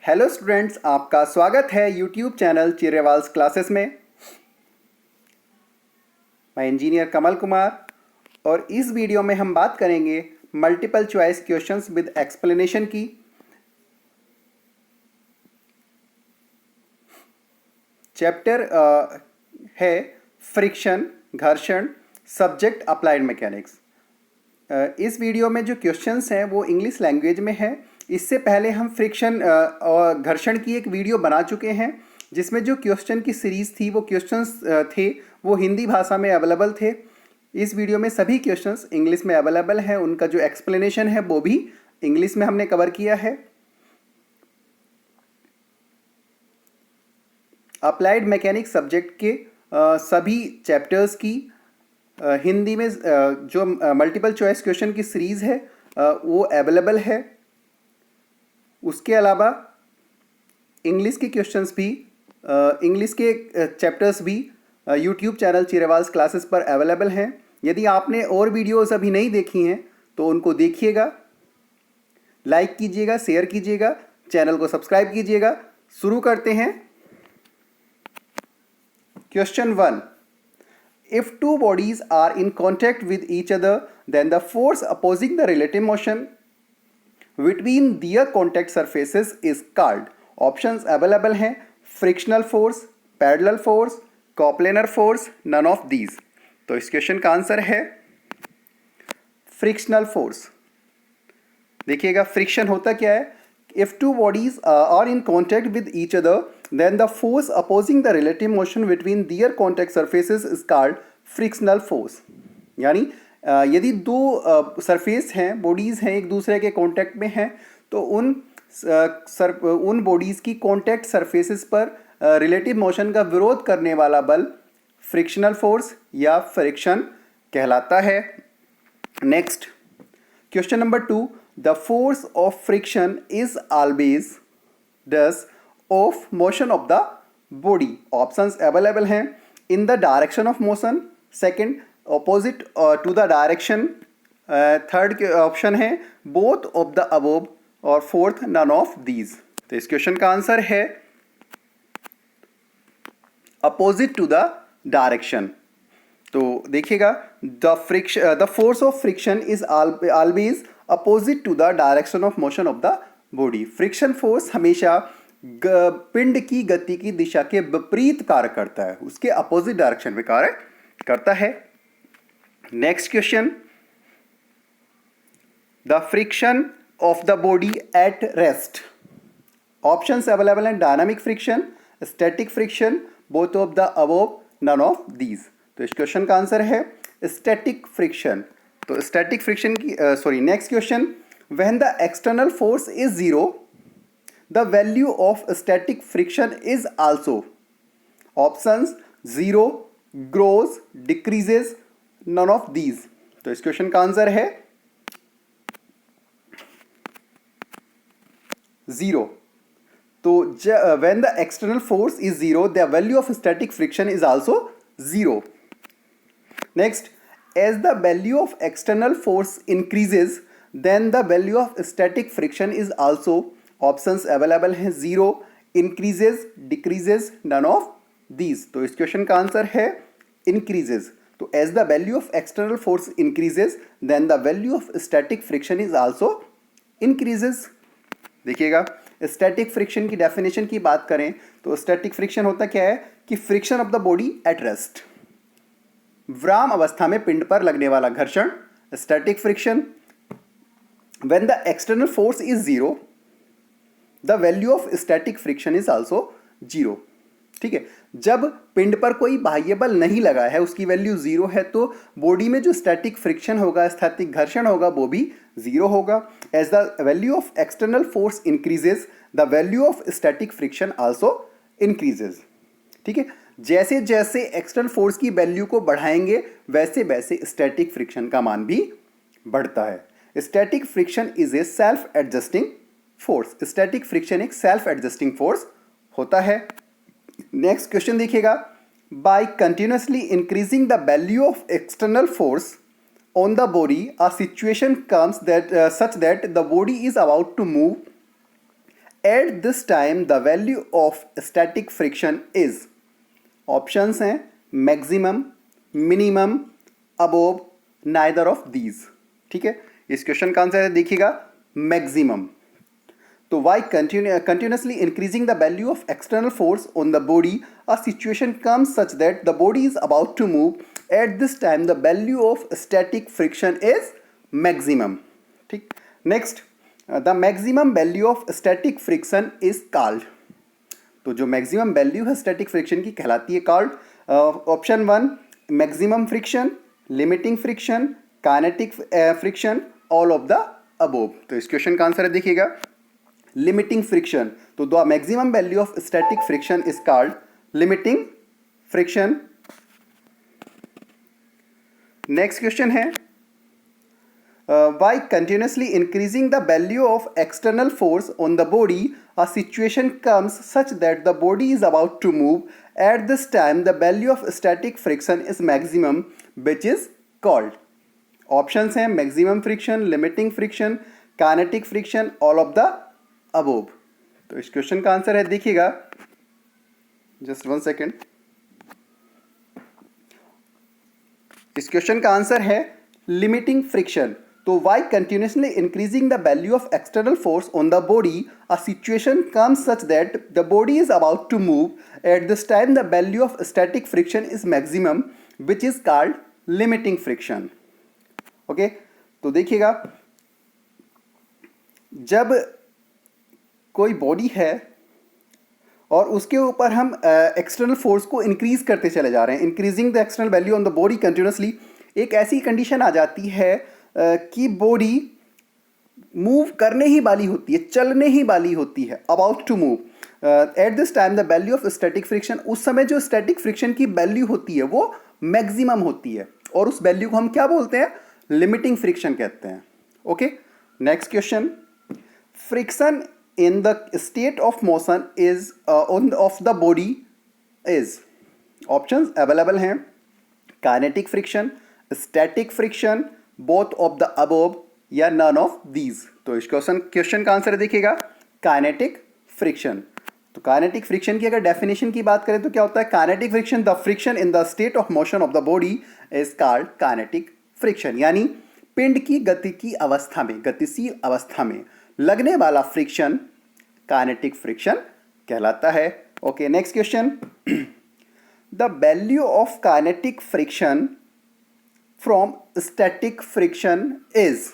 Hello students, आपका स्वागत है यूट्यूब चैनल चिरेवाल्स क्लासेस में। मैं इंजीनियर कमल कुमार और इस वीडियो में हम बात करेंगे multiple choice questions with explanation की। चैप्टर है फ्रिक्शन, घर्षण, सब्जेक्ट अप्लाइड मैकेनिक्स। इस वीडियो में जो क्वेश्चंस हैं वो इंग्लिश लैंग्वेज में है। इससे पहले हम फ्रिक्शन और घर्षण की एक वीडियो बना चुके हैं जिसमें जो क्वेश्चन की सीरीज़ थी वो क्वेश्चंस थे वो हिंदी भाषा में अवेलेबल थे। इस वीडियो में सभी क्वेश्चंस इंग्लिश में अवेलेबल हैं, उनका जो एक्सप्लेनेशन है वो भी इंग्लिश में हमने कवर किया है। अप्लाइड मैकेनिक्स सब्जेक्ट के सभी चैप्टर्स की हिंदी में जो मल्टीपल चॉइस क्वेश्चन की सीरीज़ है वो अवेलेबल है। उसके अलावा इंग्लिश के क्वेश्चंस भी इंग्लिश के चैप्टर्स भी यूट्यूब चैनल चिरेवाल्स क्लासेस पर अवेलेबल हैं। यदि आपने और वीडियोस अभी नहीं देखी हैं तो उनको देखिएगा, लाइक कीजिएगा, शेयर कीजिएगा, चैनल को सब्सक्राइब कीजिएगा। शुरू करते हैं। Question 1, if two bodies are in contact with each other then the force opposing the relative motion between their contact surfaces is called। Options available हैं frictional force, parallel force, coplanar force, none of these. तो इस question का answer है frictional force. देखिएगा friction होता क्या है। If two bodies are in contact with each other then the force opposing the relative motion between their contact surfaces is called frictional force। यानी यदि दो सरफेस हैं, बॉडीज़ हैं, एक दूसरे के कांटेक्ट में हैं तो उन बॉडीज़ की कांटेक्ट सरफेसेस पर रिलेटिव मोशन का विरोध करने वाला बल फ्रिक्शनल फोर्स या फ्रिक्शन कहलाता है। Next question number 2, the force of friction is always डस of motion of the body. Options available हैं in the direction of motion, second opposite to the direction, third के ऑप्शन है both of the above और fourth none of these. तो इस question का answer है opposite to the direction. तो देखिएगा the force of friction is always opposite to the direction of motion of the body. Friction force हमेशा पिंड की गति की दिशा के विपरीत कार्य करता है, उसके अपोजिट डायरेक्शन में कार्य करता है। Next question, the friction of the body at rest. Options available हैं dynamic friction, static friction, both of the above, none of these. तो इस क्वेश्चन का आंसर है स्टैटिक फ्रिक्शन। तो स्टैटिक फ्रिक्शन की next question, when the external force is zero the value of static friction is also। options 0, grows, decreases, none of these। तो इस question का answer है 0। तो when the external force is 0 the value of static friction is also 0। next, as the value of external force increases then the value of static friction is also। Options available हैं 0, increases, decreases, none of these. तो इस question का answer है इंक्रीजेज। तो as the value of external force increases then the value of static friction is also increases. देखिएगा static friction की definition की बात करें तो स्टैटिक फ्रिक्शन होता क्या है कि friction of the body at rest, विराम अवस्था में पिंड पर लगने वाला घर्षण static friction. When the external force is 0 the value of static friction is also 0। ठीक है, जब पिंड पर कोई बाह्य बल नहीं लगा है, उसकी वैल्यू 0 है, तो बॉडी में जो स्टैटिक फ्रिक्शन होगा, स्थैतिक घर्षण होगा, वो भी 0 होगा। As the value of external force increases the value of static friction also increases. ठीक है, जैसे जैसे एक्सटर्नल फोर्स की वैल्यू को बढ़ाएंगे वैसे वैसे स्टैटिक फ्रिक्शन का मान भी बढ़ता है। Static friction is a self adjusting force. Static friction एक सेल्फ एडजस्टिंग फोर्स होता है। नेक्स्ट क्वेश्चन देखिएगा, by continuously increasing the value of external force on the body a situation comes that such that the body is about to move at this time the value of static friction is, options हैं maximum, minimum, above, neither of these. ठीक है, इस question का answer है देखिएगा maximum. तो Y continuously increasing the value of external force on the body a situation comes such that the body is about to move at this time the value of static friction is maximum. ठीक, next the maximum value of static friction is called, तो जो maximum value है static friction की कहलाती है called, option 1 maximum friction, limiting friction, kinetic friction, all of the above. तो इस question का आंसर है देखिएगा लिमिटिंग फ्रिक्शन। तो the maximum value of static friction is called limiting friction. Next question है by continuously increasing the value of external force on the body, a situation comes such that the body is about to move. At this time, the value of static friction is maximum, which is called. Options हैं maximum friction, limiting friction, kinetic friction, all of the above. तो इस question का answer है देखिएगा, just 1 second. इस question का answer है limiting friction. तो Y continuously increasing the value of external force on the body a situation comes such that the body is about to move at this time the value of static friction is maximum, which is called limiting friction. Okay, तो देखिएगा जब कोई body है और उसके ऊपर हम external force को इंक्रीज करते चले जा रहे हैं, increasing the external value on the body continuously, एक ऐसी कंडीशन आ जाती है कि बॉडी मूव करने ही वाली होती है, चलने ही वाली होती है, about to move. At this time the value of static friction, उस समय जो स्टैटिक फ्रिक्शन की वैल्यू होती है वो मैक्सिमम होती है, और उस वैल्यू को हम क्या बोलते हैं, लिमिटिंग फ्रिक्शन कहते हैं। Okay, next question, friction in the state of motion is of the body is, options available हैं kinetic friction, static friction, both of the above, या नन ऑफ दीज। तो इस क्वेश्चन का आंसर देखिएगा kinetic friction. तो kinetic friction की अगर definition की बात करें तो क्या होता है, kinetic friction the friction in the state of motion of the body is called kinetic friction, यानी पिंड की गति की अवस्था में, गतिशील अवस्था में लगने वाला फ्रिक्शन काइनेटिक फ्रिक्शन कहलाता है। Okay, next question, the value of kinetic friction from static friction is,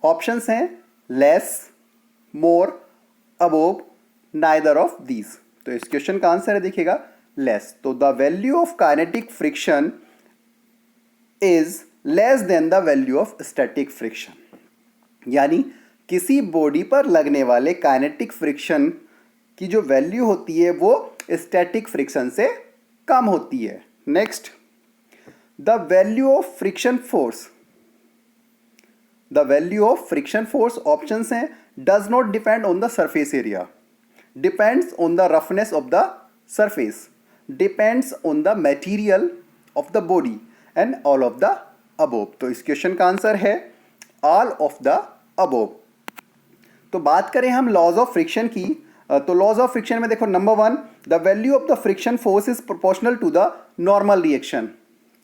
options हैं less, more, above, neither of these. तो इस क्वेश्चन का आंसर है देखिएगा लेस। तो the value of kinetic friction is less than the value of static friction, यानी किसी body पर लगने वाले काइनेटिक फ्रिक्शन की जो वैल्यू होती है वो स्टैटिक फ्रिक्शन से कम होती है। Next, the value of friction force, the value of friction force options हैं does not depend on the surface area, depends on the roughness of the surface, depends on the material of the body, and all of the above. तो इस question का answer है all of the above. तो बात करें हम laws of friction की, तो लॉज ऑफ फ्रिक्शन में देखो, number 1 the value of the friction force is proportional to the normal reaction.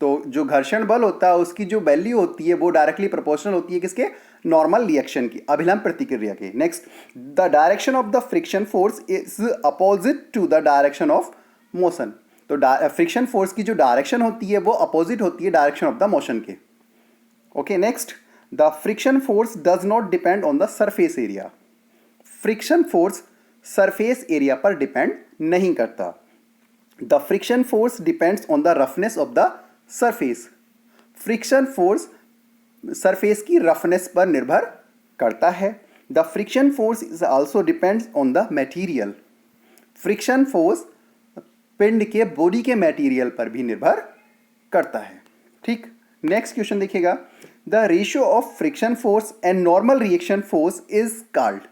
तो जो घर्षण बल होता है उसकी जो वैल्यू होती है वो डायरेक्टली प्रोपोर्शनल होती है किसके, नॉर्मल रिएक्शन की, अभिलंब प्रतिक्रिया के। Next, the direction of the friction force is opposite to the direction of motion. तो फ्रिक्शन फोर्स की जो डायरेक्शन होती है वो अपोजिट होती है डायरेक्शन ऑफ द मोशन के। Okay, next, the friction force does not depend on the surface area. Friction force surface area पर डिपेंड नहीं करता। The friction force depends on the roughness of the surface. Friction force surface की roughness पर निर्भर करता है। The friction force is also depends on the material. Friction force पिंड के बॉडी के मटेरियल पर भी निर्भर करता है। ठीक, नेक्स्ट क्वेश्चन देखिएगा, the ratio of friction force and normal reaction force is called.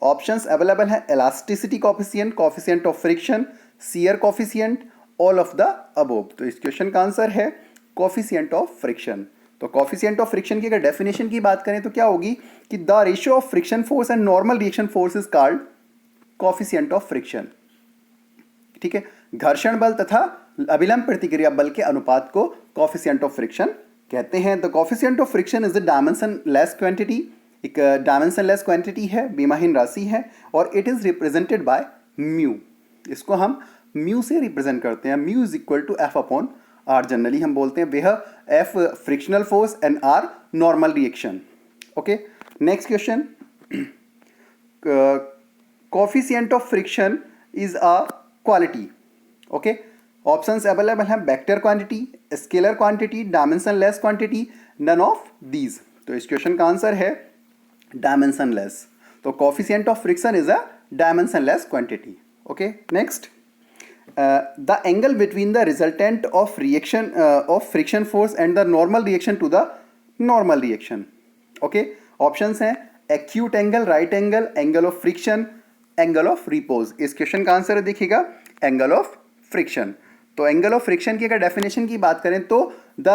Options available है elasticity coefficient, coefficient of friction, shear coefficient, all of the above. तो इस क्वेश्चन का आंसर है कोफिशिएंट ऑफ फ्रिक्शन। तो coefficient of friction की अगर definition की बात करें तो क्या होगी कि the ratio of friction force and normal reaction force is called coefficient of friction. ठीक है, घर्षण बल तथा अभिलंब प्रतिक्रिया बल के अनुपात को कॉफिशिएंट ऑफ फ्रिक्शन कहते हैं। The coefficient of friction is the dimensionless quantity, एक डायमेंशन लेस क्वांटिटी है, बीमाहीन राशि है, और it is represented by mu. इसको हम म्यू से रिप्रेजेंट करते हैं। Mu is equal to F upon R. Generally हम बोलते हैं वह F frictional force and R normal reaction. Okay, next question, coefficient of friction is a quality. Okay, options available हैं, vector quantity, scalar quantity, dimension less quantity, none of these. तो इस question का answer है dimensionless. तो coefficient of friction is a dimensionless quantity. Okay, next, the angle between the resultant of reaction of friction force and the normal reaction to the normal reaction. Okay, options हैं acute angle, right angle, angle of friction, angle of repose. इस question का answer देखिएगा angle of friction. तो angle of friction की अगर definition की बात करें तो the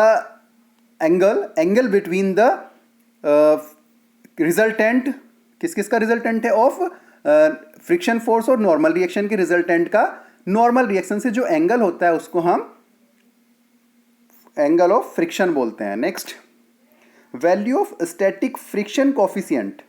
angle between the resultant, किस किस का रिजल्टेंट है, ऑफ फ्रिक्शन फोर्स और नॉर्मल रिएक्शन के रिजल्टेंट का नॉर्मल रिएक्शन से जो एंगल होता है उसको हम एंगल ऑफ फ्रिक्शन बोलते हैं। Next, value of static friction coefficient.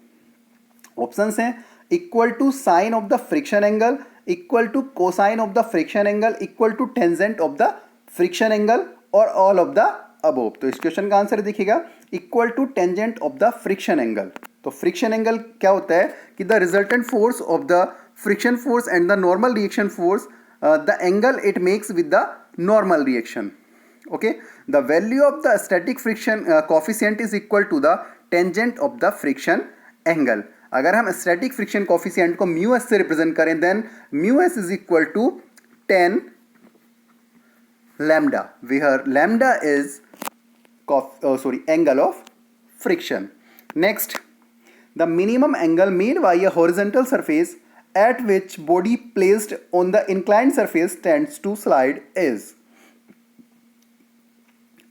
Options हैं equal to sine of the friction angle, equal to cosine of the friction angle, equal to tangent of the friction angle, और all of the above. तो इस question का answer देखिएगा equal to tangent of the friction angle. तो friction angle क्या होता है कि the resultant force of the friction force and the normal reaction force, the angle it makes with the normal reaction. Okay, the value of the static friction coefficient is equal to the tangent of the friction angle. अगर हम static friction coefficient को mu S से represent करें then mu S is equal to 10 lambda, where lambda is angle of friction. Next, the minimum angle made by a horizontal surface at which body placed on the inclined surface tends to slide is।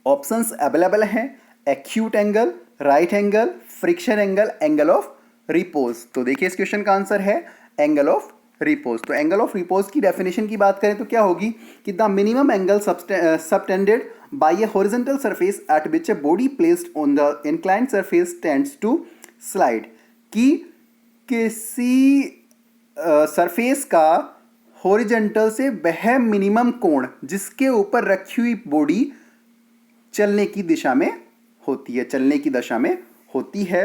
Options available हैं acute angle, right angle, friction angle, angle of repose. तो देखिए इस question का answer है angle of repose. तो angle of repose की definition की बात करें तो क्या होगी कि the minimum angle subtended by a horizontal surface at which a body placed on the inclined surface tends to slide. कि किसी सरफेस का हॉरिजॉन्टल से वह मिनिमम कोण जिसके ऊपर रखी हुई बॉडी चलने की दिशा में होती है, चलने की दशा में होती है,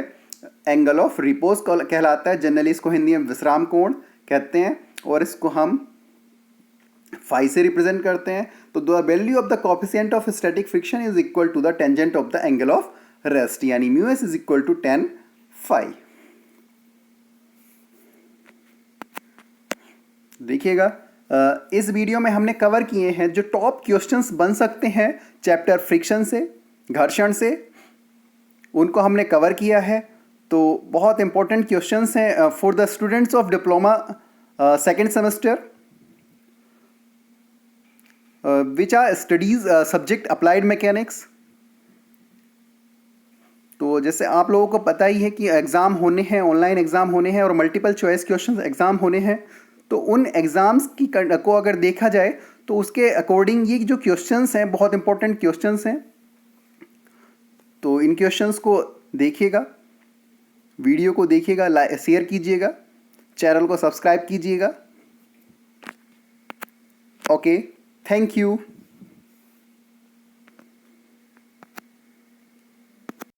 एंगल ऑफ रिपोज कहलाता है। जनरली इसको हिंदी में विश्राम कोण कहते हैं और इसको हम फाई से रिप्रेजेंट करते हैं। तो the value of the coefficient of static friction is equal to the tangent of the angle of rest, यानी mu S is equal to 10 phi. देखिएगा इस वीडियो में हमने कवर किए हैं जो टॉप क्वेश्चंस बन सकते हैं चैप्टर फ्रिक्शन से, घर्षण से, उनको हमने कवर किया है। तो बहुत इंपॉर्टेंट क्वेश्चंस हैं for the students of diploma second semester which are studies subject applied mechanics. तो जैसे आप लोगों को पता ही है कि एग्ज़ाम होने हैं, ऑनलाइन एग्ज़ाम होने हैं और मल्टीपल चॉइस क्वेश्चन एग्ज़ाम होने हैं। तो उन एग्ज़ाम्स की को अगर देखा जाए तो उसके अकॉर्डिंग ये जो क्वेश्चंस हैं बहुत इंपॉर्टेंट क्वेश्चंस हैं। तो इन क्वेश्चंस को देखिएगा, वीडियो को देखिएगा, शेयर कीजिएगा, चैनल को सब्सक्राइब कीजिएगा। Okay, thank you.